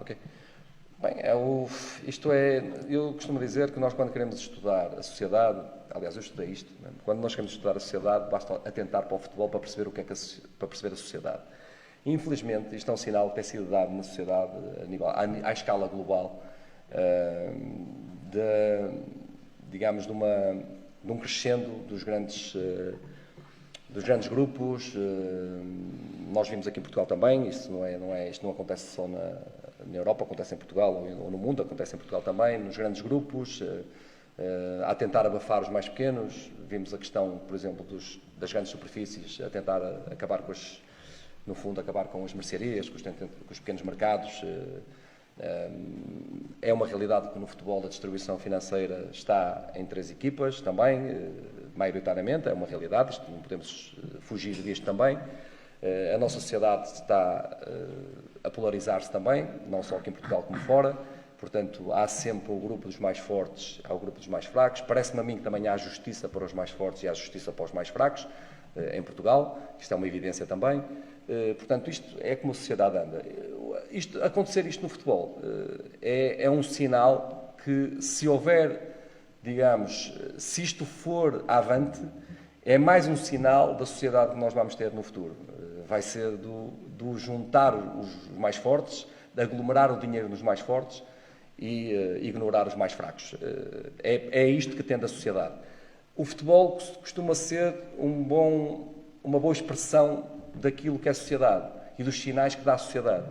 Ok. Bem, eu costumo dizer que nós, quando queremos estudar a sociedade, aliás, eu estudei isto, né? Quando nós queremos estudar a sociedade, basta atentar para o futebol para perceber para perceber a sociedade. Infelizmente, isto é um sinal que tem sido dado na sociedade à escala global, digamos, de um crescendo dos grandes grupos. Nós vimos aqui em Portugal também, isto não acontece só na Europa, acontece em Portugal ou no mundo, acontece em Portugal também, nos grandes grupos, a tentar abafar os mais pequenos. Vimos a questão, por exemplo, das grandes superfícies, a tentar acabar com as mercearias, com os pequenos mercados. É uma realidade que no futebol a distribuição financeira está em 3 equipas também, maioritariamente, é uma realidade, isto não podemos fugir disto também. A nossa sociedade está a polarizar-se também, não só aqui em Portugal como fora, portanto há sempre o grupo dos mais fortes, há o grupo dos mais fracos. Parece-me a mim que também há justiça para os mais fortes e há justiça para os mais fracos em Portugal, isto é uma evidência também. Portanto, isto é como a sociedade anda. Acontecer isto no futebol é um sinal que, se houver, digamos, se isto for avante, é mais um sinal da sociedade que nós vamos ter no futuro. Vai ser do juntar os mais fortes, de aglomerar o dinheiro nos mais fortes e ignorar os mais fracos. É isto que tende a sociedade. O futebol costuma ser uma boa expressão daquilo que é a sociedade e dos sinais que dá à sociedade.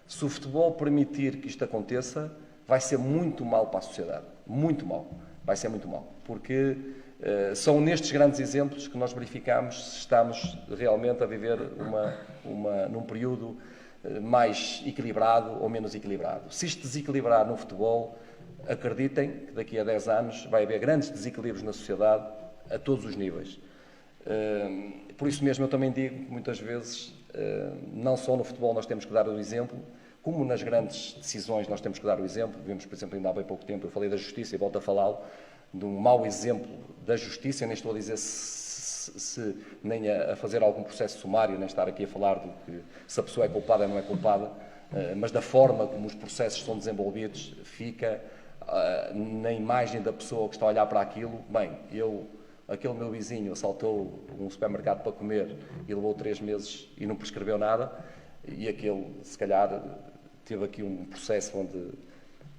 Se o futebol permitir que isto aconteça, vai ser muito mal para a sociedade. Muito mal. Vai ser muito mal. Porque são nestes grandes exemplos que nós verificamos se estamos realmente a viver num período mais equilibrado ou menos equilibrado. Se isto desequilibrar no futebol, acreditem que daqui a 10 anos vai haver grandes desequilíbrios na sociedade a todos os níveis. Por isso mesmo eu também digo que muitas vezes, não só no futebol nós temos que dar o exemplo, como nas grandes decisões nós temos que dar o exemplo. Vimos, por exemplo, ainda há bem pouco tempo, eu falei da justiça e volto a falá-lo, de um mau exemplo da justiça. Nem estou a dizer nem a fazer algum processo sumário, nem estar aqui a falar de que se a pessoa é culpada ou não é culpada, mas da forma como os processos são desenvolvidos, fica na imagem da pessoa que está a olhar para aquilo. Bem, aquele meu vizinho assaltou um supermercado para comer e levou 3 meses e não prescreveu nada, e aquele, se calhar, teve aqui um processo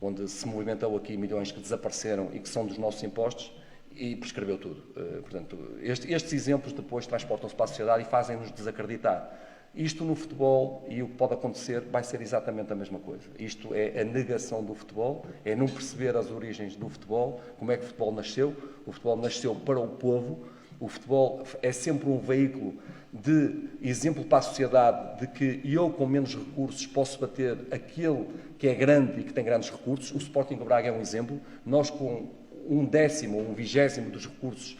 onde se movimentou aqui milhões que desapareceram e que são dos nossos impostos, e prescreveu tudo. Portanto, estes exemplos depois transportam-se para a sociedade e fazem-nos desacreditar. Isto no futebol, e o que pode acontecer, vai ser exatamente a mesma coisa. Isto é a negação do futebol, é não perceber as origens do futebol, como é que o futebol nasceu. O futebol nasceu para o povo, o futebol é sempre um veículo de exemplo para a sociedade de que eu, com menos recursos, posso bater aquele que é grande e que tem grandes recursos. O Sporting de Braga é um exemplo. Nós, com 1/10 ou 1/20 dos recursos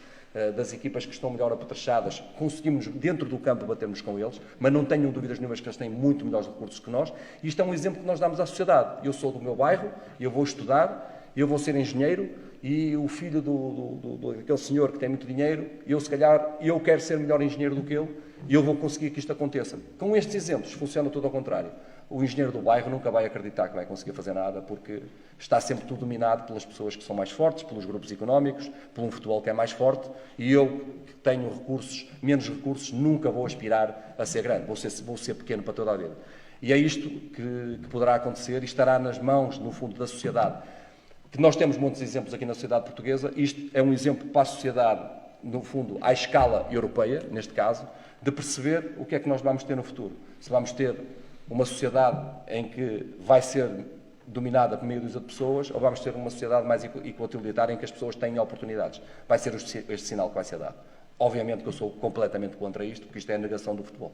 das equipas que estão melhor apetrechadas, conseguimos dentro do campo batermos com eles, mas não tenham dúvidas nenhumas que eles têm muito melhores recursos que nós. E isto é um exemplo que nós damos à sociedade. Eu sou do meu bairro, eu vou estudar, eu vou ser engenheiro, e o filho daquele senhor que tem muito dinheiro, eu quero ser melhor engenheiro do que ele, e eu vou conseguir que isto aconteça. Com estes exemplos funciona tudo ao contrário. O engenheiro do bairro nunca vai acreditar que vai conseguir fazer nada, porque está sempre tudo dominado pelas pessoas que são mais fortes, pelos grupos económicos, por um futebol que é mais forte, e eu, que tenho menos recursos, nunca vou aspirar a ser grande, vou ser pequeno para toda a vida. E é isto que poderá acontecer e estará nas mãos, no fundo, da sociedade. Que nós temos muitos exemplos aqui na sociedade portuguesa. Isto é um exemplo para a sociedade, no fundo, à escala europeia, neste caso, de perceber o que é que nós vamos ter no futuro. Se vamos ter uma sociedade em que vai ser dominada por meio de pessoas, ou vamos ter uma sociedade mais igualitária em que as pessoas têm oportunidades. Vai ser este sinal que vai ser dado. Obviamente que eu sou completamente contra isto, porque isto é a negação do futebol.